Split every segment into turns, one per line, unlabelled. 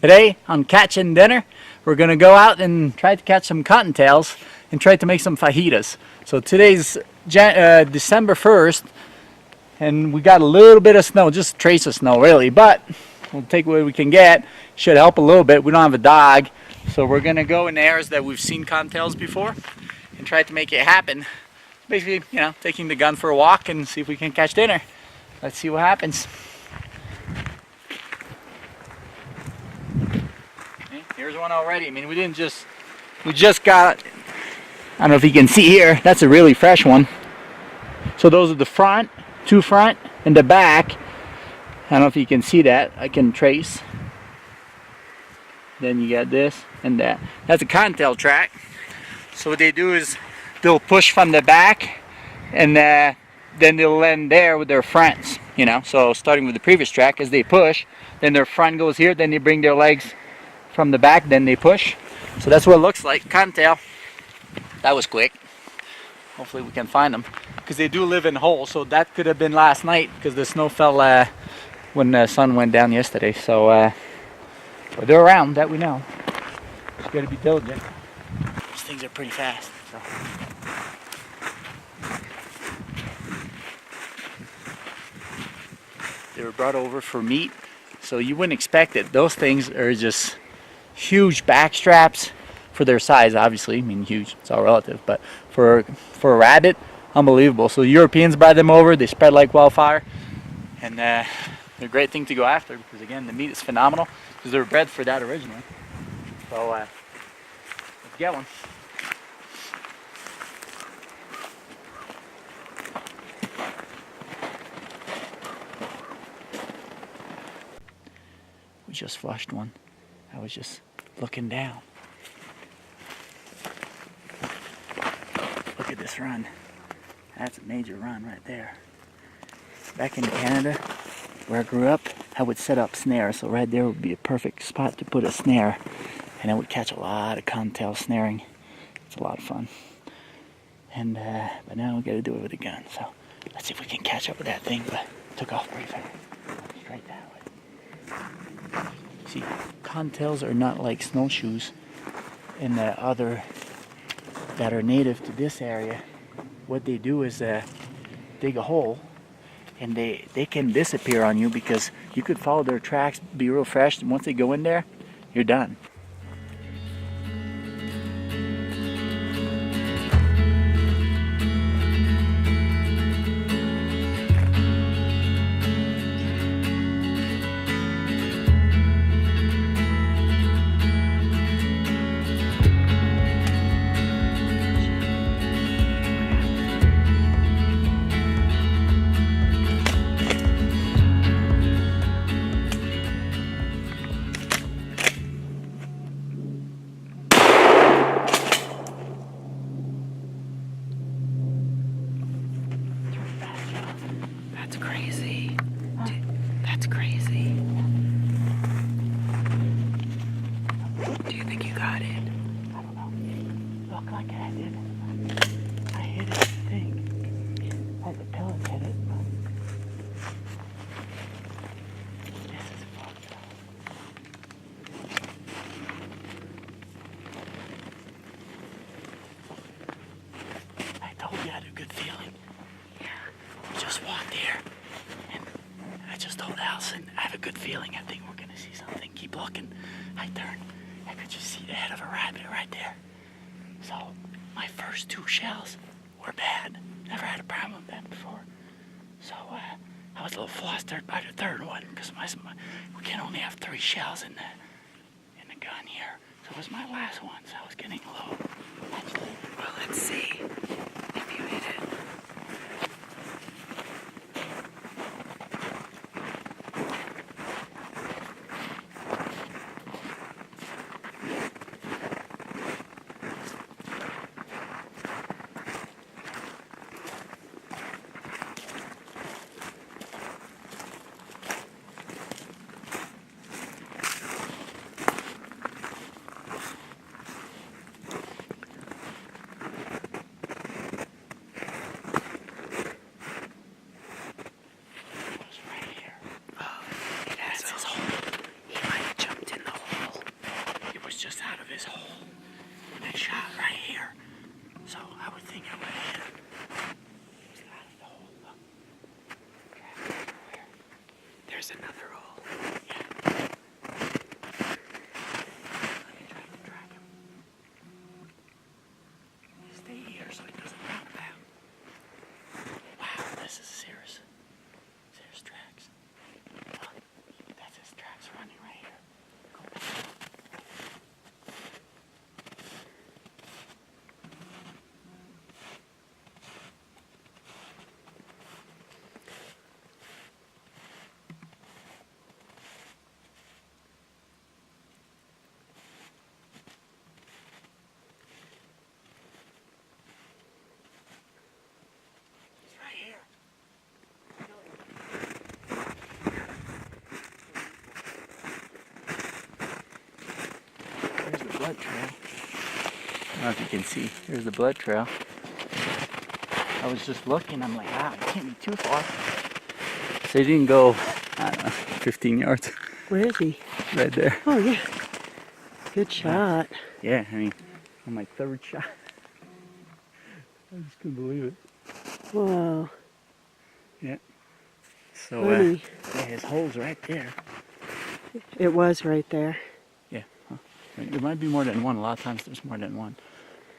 Today on Catching Dinner, we're going to go out and try to catch some cottontails and try to make some fajitas. So today's December 1st, and we got a little bit of snow, just a trace of snow really, but we'll take what we can get. Should help a little bit. We don't have a dog, so we're going to go in areas that we've seen cottontails before and try to make it happen. Basically, you know, taking the gun for a walk and see if we can catch dinner. Let's see what happens. Here's one already. I mean, we just got, I don't know if you can see here, that's a really fresh one. So those are the front, two front, and the back. I don't know if you can see that. I can trace. Then you got this and that. That's a cottontail track. So what they do is they'll push from the back, and then they'll land there with their fronts, you know. So starting with the previous track, as they push, then their front goes here, then they bring their legs from the back, then they push. So that's what it looks like. Cottontail. That was quick. Hopefully we can find them, because they do live in holes. So that could have been last night, because the snow fell when the sun went down yesterday. So but they're around, that we know. Just got to be diligent. These things are pretty fast. So. They were brought over for meat, so you wouldn't expect it. Those things are just huge back straps for their size, obviously. I mean, huge, it's all relative, but for a rabbit, unbelievable. So Europeans buy them over, they spread like wildfire, and they're a great thing to go after, because again, the meat is phenomenal, because they were bred for that originally. So let's get one. We just flushed one. I was just looking down. Look at this run. That's a major run right there. Back in Canada, where I grew up, I would set up snares. So right there would be a perfect spot to put a snare, and I would catch a lot of cottontail snaring. It's a lot of fun. And but now we got to do it with a gun. So let's see if we can catch up with that thing. But it took off pretty fast. Straight that way. See, cottontails are not like snowshoes and the other that are native to this area. What they do is dig a hole, and they can disappear on you, because you could follow their tracks, be real fresh, and once they go in there, you're done. That's crazy. Dude, that's crazy. Do you think you got it? I don't know. Looked like I did. I hit it, I think. Like the pellets hit it. This is fucked up. I told you I had a good feeling. Just walked here, and I just told Allison, I have a good feeling. I think we're gonna see something. Keep looking. I turned. I could just see the head of a rabbit right there. So my first two shells were bad. Never had a problem with that before. So I was a little flustered by the third one, because we can only have 3 shells in the gun here. So it was my last one. So I was getting a little. Well, let's see if you hit it.
there's another hole.
Yeah. Let me try to track him. Stay here so he doesn't run down. Wow, this is serious. Serious tracks. Oh, that's his tracks running right here. Go back. He's right here. There's the blood trail. I don't know if you can see. There's the blood trail. I was just looking. I'm like, wow, it can't be too far. So he didn't go, I don't know, 15 yards.
Where is he?
Right there.
Oh, yeah. Good shot.
Yeah, I mean, on my third shot. I just couldn't believe it.
Wow.
Yeah. So,
Funny.
yeah, his hole's right there.
It was right there.
Yeah. Huh. There might be more than one. A lot of times there's more than one.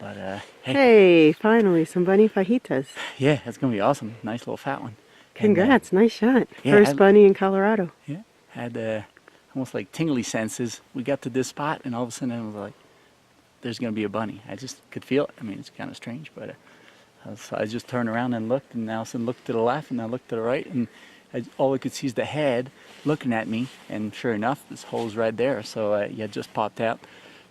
But, hey.
Hey, finally, some bunny fajitas.
Yeah, that's going to be awesome. Nice little fat one.
Congrats, nice shot.
yeah,
First bunny in Colorado.
Yeah. Had almost like tingly senses. We got to this spot and all of a sudden I was like, there's going to be a bunny. I just could feel it. I mean, it's kind of strange, but so I just turned around and looked, and all of a sudden looked to the left and I looked to the right, and all I could see is the head looking at me, and sure enough, this hole's right there. So yeah, it just popped out.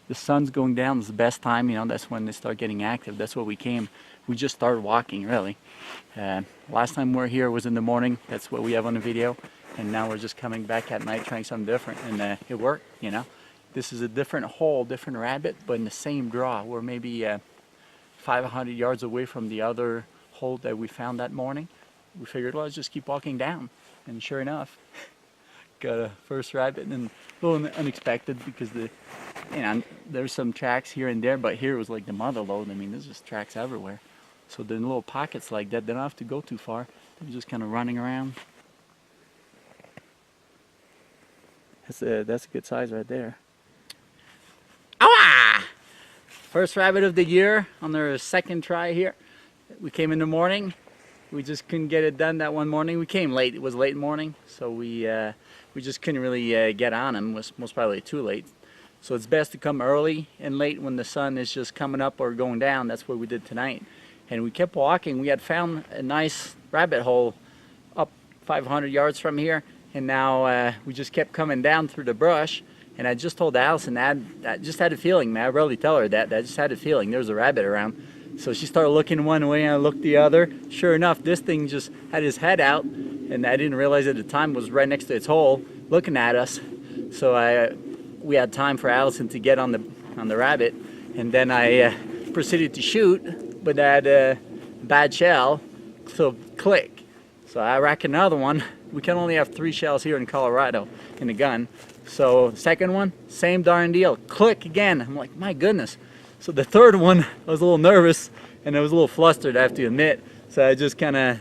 The sun's going down. It's the best time, you know, that's when they start getting active. That's what we came. We just started walking, really. Last time we were here was in the morning. That's what we have on the video. And now we're just coming back at night trying something different, and it worked, you know. This is a different hole, different rabbit, but in the same draw. We're maybe 500 yards away from the other hole that we found that morning. We figured, well, let's just keep walking down. And sure enough, got a first rabbit, and a little unexpected because there's some tracks here and there, but here it was like the mother lode. I mean, there's just tracks everywhere. So the little pockets like that, they don't have to go too far. They're just kind of running around. That's a good size right there. Ah! First rabbit of the year on their second try here. We came in the morning. We just couldn't get it done that one morning. We came late. It was late morning, so we just couldn't really get on him. It was most probably too late. So it's best to come early and late when the sun is just coming up or going down. That's what we did tonight. And we kept walking. We had found a nice rabbit hole up 500 yards from here. And now we just kept coming down through the brush. And I just told Allison, I just had a feeling, man. I rarely tell her that. I just had a feeling there was a rabbit around. So she started looking one way and I looked the other. Sure enough, this thing just had his head out. And I didn't realize at the time it was right next to its hole looking at us. So we had time for Allison to get on the rabbit. And then I proceeded to shoot, but I had a bad shell. So click. So I rack another one. We can only have 3 shells here in Colorado in the gun. So second one, same darn deal. Click again. I'm like, my goodness. So the third one, I was a little nervous and I was a little flustered, I have to admit. So I just kind of,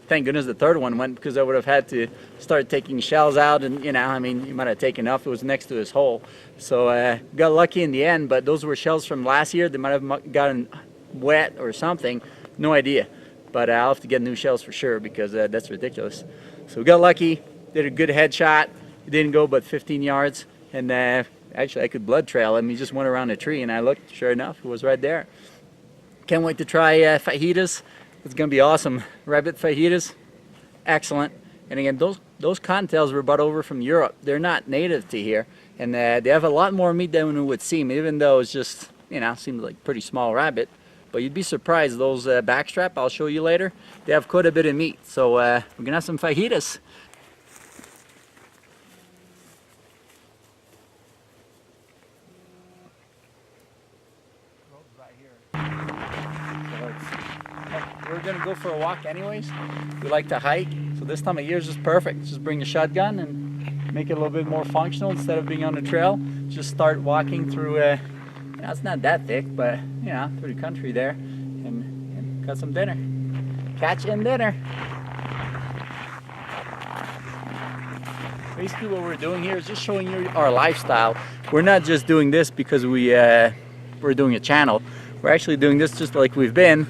thank goodness the third one went, because I would have had to start taking shells out, and you know, I mean, you might have taken enough. It was next to his hole. So got lucky in the end, but those were shells from last year. They might have gotten wet or something. No idea. But I'll have to get new shells for sure, because that's ridiculous. So we got lucky, did a good headshot. It didn't go but 15 yards, and actually I could blood trail him. He just went around a tree, and I looked, sure enough, it was right there. Can't wait to try fajitas. It's gonna be awesome. Rabbit fajitas, excellent. And again, those cottontails were brought over from Europe. They're not native to here, and they have a lot more meat than it would seem, even though it's just, you know, seems like pretty small rabbit. But you'd be surprised, those backstrap, I'll show you later, they have quite a bit of meat. So we're gonna have some fajitas. We're gonna go for a walk anyways. We like to hike, so this time of year is just perfect. Just bring a shotgun and make it a little bit more functional. Instead of being on the trail, just start walking through, you know, it's not that thick, but you know, through the country there, and got some dinner. Catch and dinner. basically what we're doing here is just showing you our lifestyle. We're not just doing this because we're doing a channel. We're actually doing this just like we've been.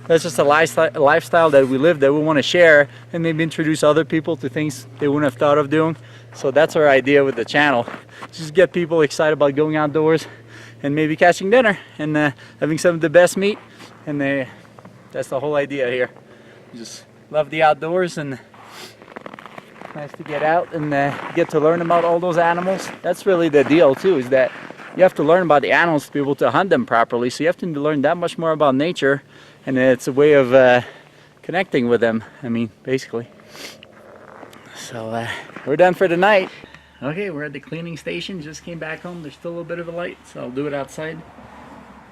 That's just a lifestyle that we live, that we want to share, and maybe introduce other people to things they wouldn't have thought of doing. So that's our idea with the channel. Just get people excited about going outdoors and maybe catching dinner and having some of the best meat. And that's the whole idea here. We just love the outdoors, and nice to get out and get to learn about all those animals. That's really the deal too, is that you have to learn about the animals to be able to hunt them properly. So you have to learn that much more about nature, and it's a way of connecting with them, I mean, basically. So we're done for the night. Okay, we're at the cleaning station. Just came back home. There's still a little bit of a light, so I'll do it outside.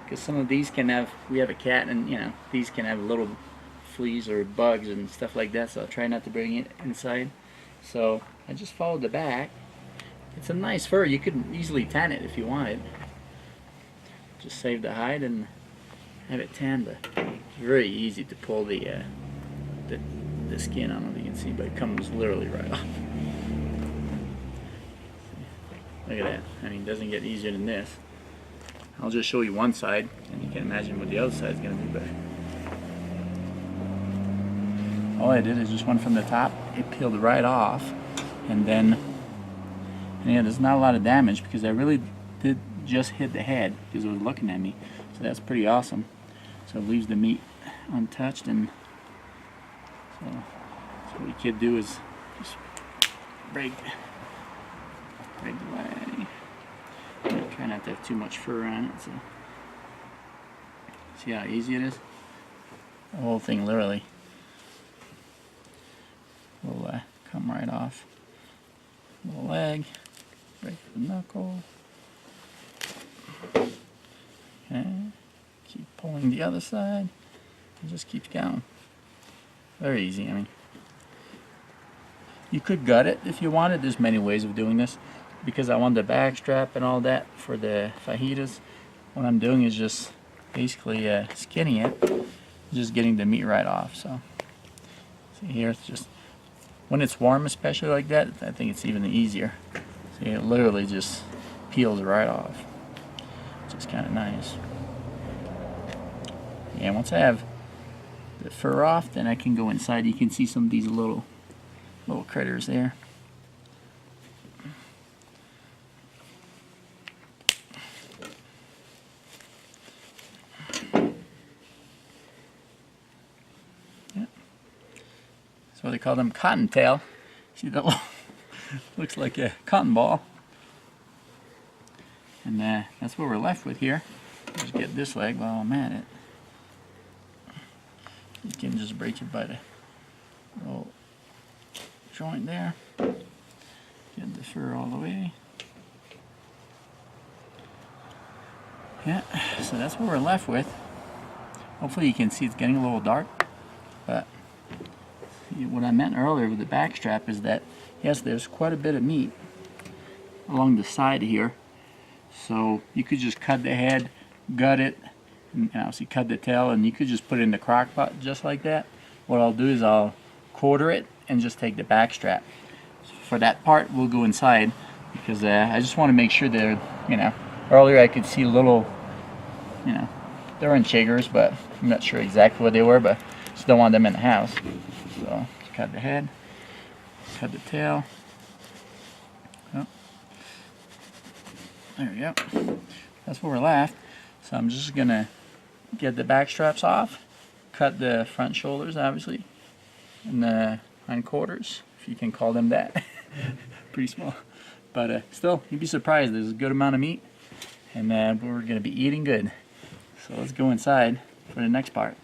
Because some of these can have, we have a cat, and you know, these can have little fleas or bugs and stuff like that, so I'll try not to bring it inside. So I just followed the back. It's a nice fur. You could easily tan it if you wanted. Just save the hide and have it tanned, but it's very easy to pull the skin. I don't know if you can see, but it comes literally right off. Look at that. I mean, it doesn't get easier than this. I'll just show you one side, and you can imagine what the other side is going to be. But all I did is just went from the top. It peeled right off, and then, and yeah, there's not a lot of damage because I really did just hit the head because it was looking at me. So that's pretty awesome. So it leaves the meat untouched, and so what you could do is just break the leg. Try not to have too much fur on it. So see how easy it is? The whole thing literally will come right off. The leg, break the knuckle. Okay. Keep pulling the other side. It just keeps going. Very easy. I mean, you could gut it if you wanted. There's many ways of doing this. Because I want the back strap and all that for the fajitas, what I'm doing is just basically skinning it, just getting the meat right off. So see here, it's just when it's warm, especially like that, I think it's even easier. See, it literally just peels right off, which is kind of nice. Yeah, once I have the fur off, then I can go inside. You can see some of these little critters there. That's why they call them Cottontail. See that little, looks like a cotton ball. And that's what we're left with here. Just get this leg while I'm at it. You can just break it by the little joint there. Get the fur all the way. Yeah, so that's what we're left with. Hopefully you can see it's getting a little dark, but what I meant earlier with the back strap is that, yes, there's quite a bit of meat along the side here. So you could just cut the head, gut it, and obviously cut the tail, and you could just put it in the crock pot just like that. What I'll do is I'll quarter it and just take the back strap. So for that part, we'll go inside because I just want to make sure they're, you know, earlier I could see little, you know, they were in chiggers, but I'm not sure exactly what they were, but just don't want them in the house. So cut the head, cut the tail. Oh. There we go. That's where we're left. So I'm just gonna get the back straps off, cut the front shoulders, obviously, and the hindquarters, if you can call them that. Pretty small, but still, you'd be surprised. There's a good amount of meat, and we're gonna be eating good. So let's go inside for the next part.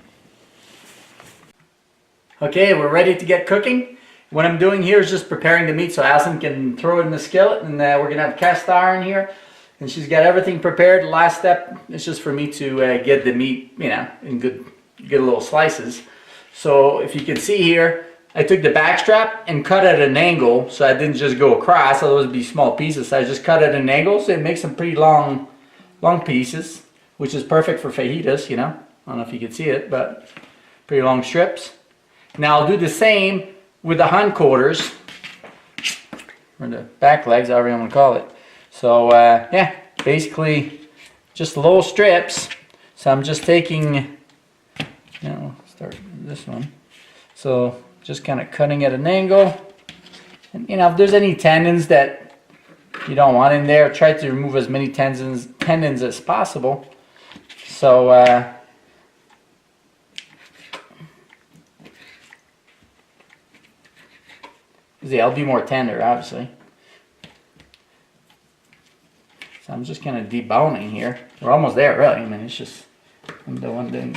Okay, we're ready to get cooking. What I'm doing here is just preparing the meat so Allison can throw it in the skillet, and we're gonna have cast iron here, and she's got everything prepared. The last step is just for me to get the meat, you know, in good little slices. So if you can see here, I took the back strap and cut at an angle, so I didn't just go across, otherwise it would be small pieces. So I just cut at an angle, so it makes some pretty long pieces, which is perfect for fajitas, you know. I don't know if you can see it, but pretty long strips. Now I'll do the same with the hindquarters. or the back legs, however you want to call it. So yeah, basically just little strips. So I'm just taking, start this one. So just kind of cutting at an angle. And if there's any tendons that you don't want in there, try to remove as many tendons as possible. So it'll be more tender, obviously. So I'm just kind of deboning here. We're almost there, really. I mean, it's just the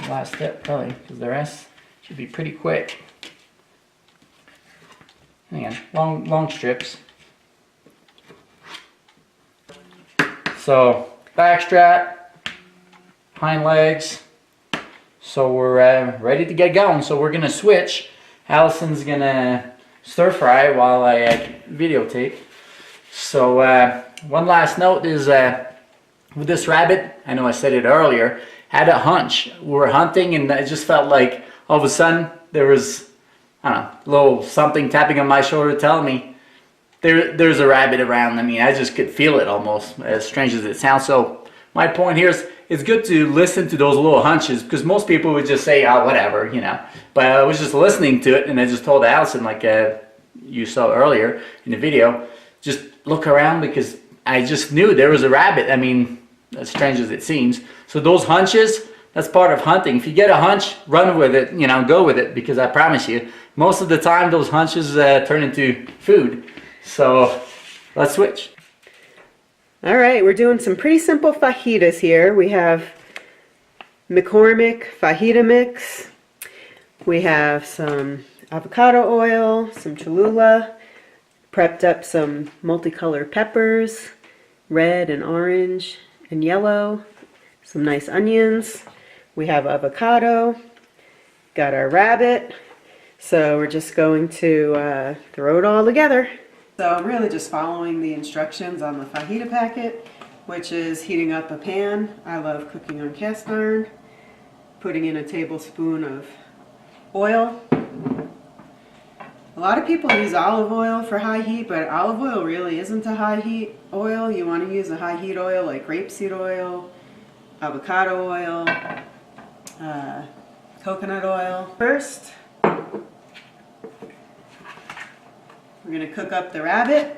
last step, really, because the rest should be pretty quick. Again, long strips. So back strap, hind legs. So we're ready to get going. So we're gonna switch. Allison's gonna stir fry while I videotape. So one last note is with this rabbit, I know I said it earlier, had a hunch. We were hunting and it just felt like all of a sudden there was, I don't know, a little something tapping on my shoulder telling me there's a rabbit around. I mean, I just could feel it almost, as strange as it sounds. So my point here is it's good to listen to those little hunches, because most people would just say, oh, whatever, But I was just listening to it, and I just told Allison, like you saw earlier in the video, just look around, because I just knew there was a rabbit. I mean, as strange as it seems. So those hunches, that's part of hunting. If you get a hunch, run with it, go with it, because I promise you, most of the time those hunches turn into food. So let's switch.
All right, we're doing some pretty simple fajitas here. We have McCormick fajita mix. We have some avocado oil, some Cholula, prepped up some multicolored peppers, red and orange and yellow, some nice onions. We have avocado, got our rabbit. So we're just going to throw it all together. So I'm really just following the instructions on the fajita packet, which is heating up a pan. I love cooking on cast iron. Putting in a tablespoon of oil. A lot of people use olive oil for high heat, but olive oil really isn't a high heat oil. You want to use a high heat oil like grapeseed oil, avocado oil, coconut oil. First, we're going to cook up the rabbit.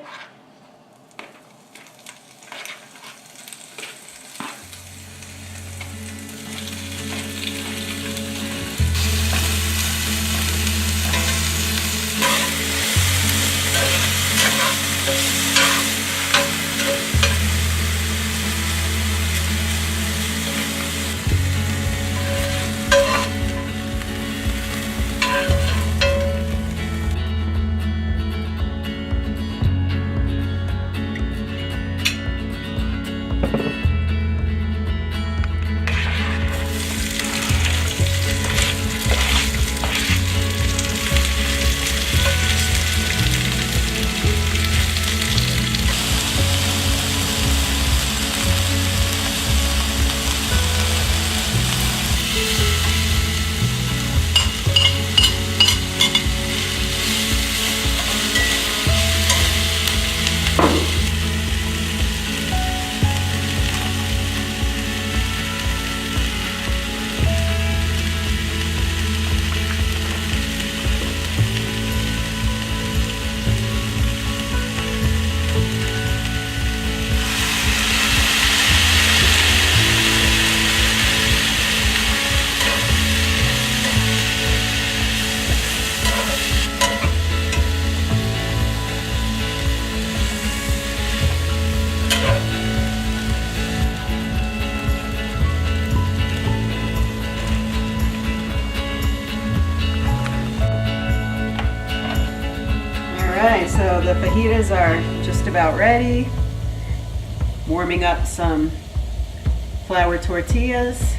Alright, so the fajitas are just about ready. Warming up some flour tortillas.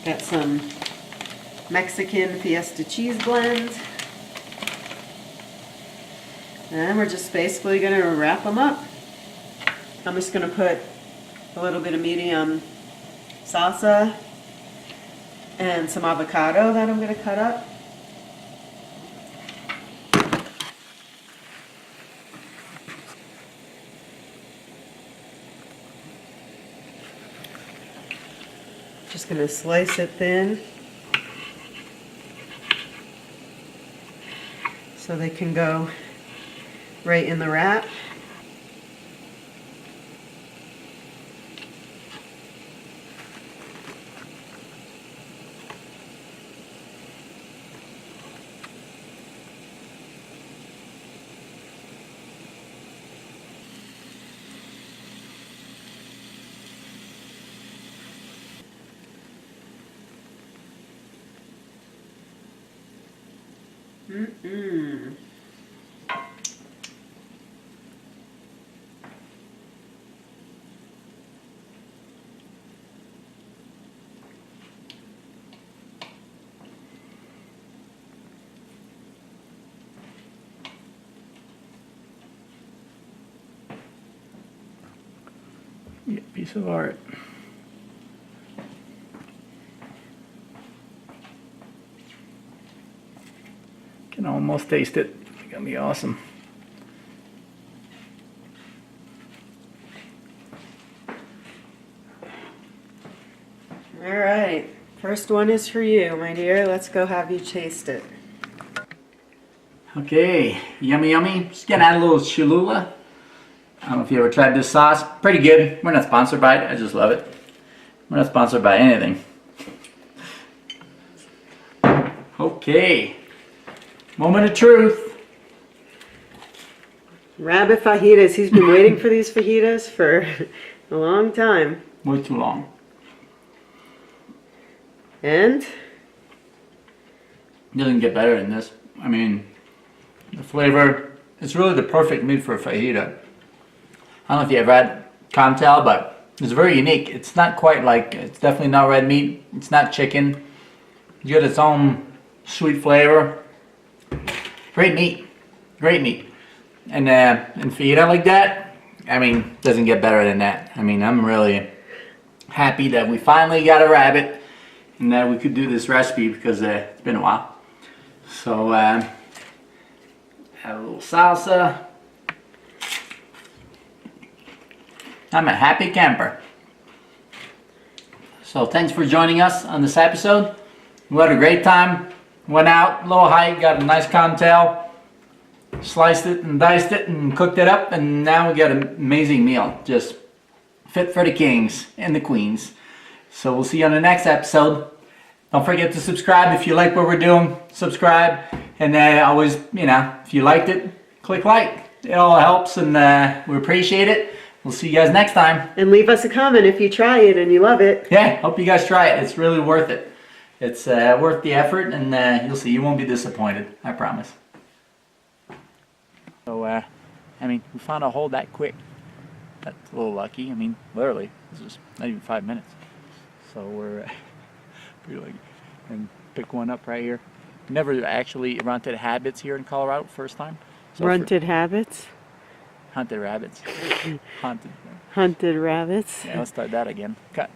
Got some Mexican Fiesta cheese blend. And we're just basically going to wrap them up. I'm just going to put a little bit of medium salsa and some avocado that I'm going to cut up. Just going to slice it thin so they can go right in the wrap. Mm-mm.
Yeah, piece of art. Can almost taste it. It's gonna be awesome.
All right, first one is for you, my dear. Let's go have you taste it.
Okay, yummy yummy. Just gonna add a little Cholula. I don't know if you ever tried this sauce. Pretty good. We're not sponsored by it. I just love it. We're not sponsored by anything. Okay. Moment of truth.
Rabbit fajitas. He's been waiting for these fajitas for a long time.
Way too long.
And
Doesn't get better than this. I mean, the flavor, it's really the perfect meat for a fajita. I don't know if you ever had Cottontail, but it's very unique. It's not quite like, it's definitely not red meat. It's not chicken. It's got its own sweet flavor. Great meat. Great meat. And fajita like that, I mean, doesn't get better than that. I mean, I'm really happy that we finally got a rabbit and that we could do this recipe because it's been a while. So, add a little salsa. I'm a happy camper. So thanks for joining us on this episode. We had a great time. Went out, a little hike, got a nice Cottontail, sliced it and diced it and cooked it up, and now we got an amazing meal. Just fit for the kings and the queens. So we'll see you on the next episode. Don't forget to subscribe if you like what we're doing. Subscribe, and always, if you liked it, click like. It all helps, and we appreciate it. We'll see you guys next time.
And leave us a comment if you try it and you love it.
Yeah, hope you guys try it. It's really worth it. It's worth the effort, and you'll see. You won't be disappointed. I promise. So, I mean, we found a hole that quick. That's a little lucky. I mean, literally, this is not even 5 minutes. So we're pretty lucky. And pick one up right here. Never actually rented habits here in Colorado, first time. So
Runted habits.
Hunted rabbits. Hunted.
Hunted rabbits.
Yeah, let's start that again. Cut.